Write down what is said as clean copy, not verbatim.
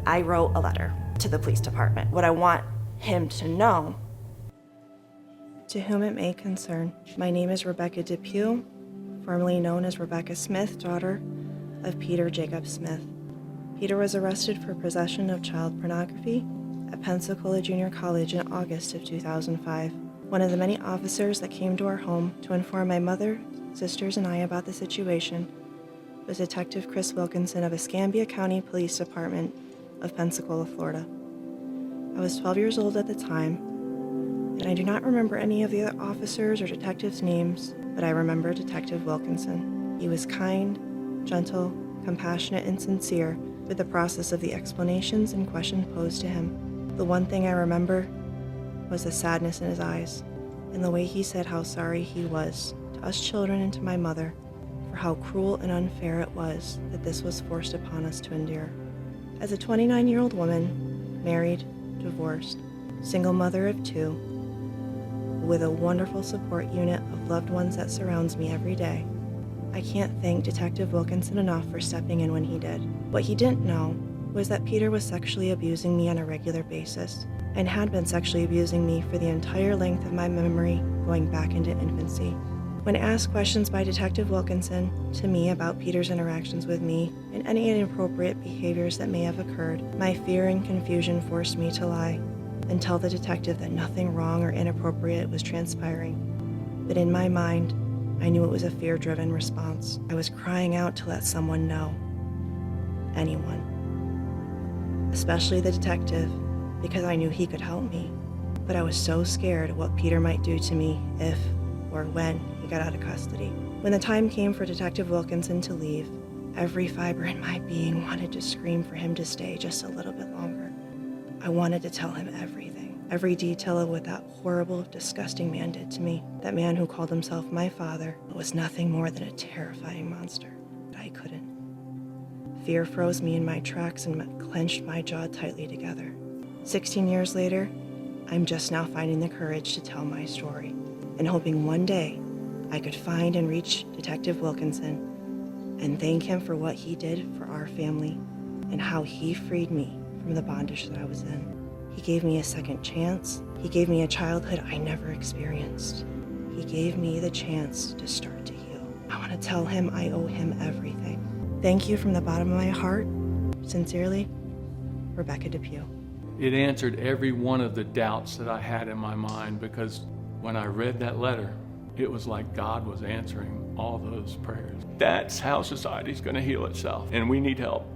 I wrote a letter to the police department. What I want him to know. To whom it may concern, my name is Rebekah Depew, formerly known as Rebekah Smith, daughter of Peter Jacob Smith. Peter was arrested for possession of child pornography at Pensacola Junior College in August of 2005. One of the many officers that came to our home to inform my mother, sisters, and I about the situation was Detective Chris Wilkinson of Escambia County Police Department of Pensacola, Florida. I was 12 years old at the time, and I do not remember any of the other officers or detectives' names, but I remember Detective Wilkinson. He was kind, gentle, compassionate, and sincere with the process of the explanations and questions posed to him. The one thing I remember was the sadness in his eyes and the way he said how sorry he was to us children and to my mother for how cruel and unfair it was that this was forced upon us to endure. As a 29-year-old woman, married, divorced, single mother of 2, with a wonderful support unit of loved ones that surrounds me every day, I can't thank Detective Wilkinson enough for stepping in when he did. What he didn't know was that Peter was sexually abusing me on a regular basis and had been sexually abusing me for the entire length of my memory going back into infancy. When asked questions by Detective Wilkinson to me about Peter's interactions with me and any inappropriate behaviors that may have occurred, my fear and confusion forced me to lie and tell the detective that nothing wrong or inappropriate was transpiring. But in my mind, I knew it was a fear-driven response. I was crying out to let someone know. Anyone. Especially the detective, because I knew he could help me. But I was so scared of what Peter might do to me if or when he got out of custody. When the time came for Detective Wilkinson to leave, every fiber in my being wanted to scream for him to stay just a little bit longer. I wanted to tell him everything, every detail of what that horrible, disgusting man did to me. That man who called himself my father, but was nothing more than a terrifying monster. But I couldn't. Fear froze me in my tracks and clenched my jaw tightly together. 16 years later, I'm just now finding the courage to tell my story, and hoping one day I could find and reach Detective Wilkinson and thank him for what he did for our family and how he freed me from the bondage that I was in. He gave me a second chance. He gave me a childhood I never experienced. He gave me the chance to start to heal. I want to tell him I owe him everything. Thank you from the bottom of my heart. Sincerely, Rebekah Depew. It answered every one of the doubts that I had in my mind, because when I read that letter, it was like God was answering all those prayers. That's how society's going to heal itself, and we need help.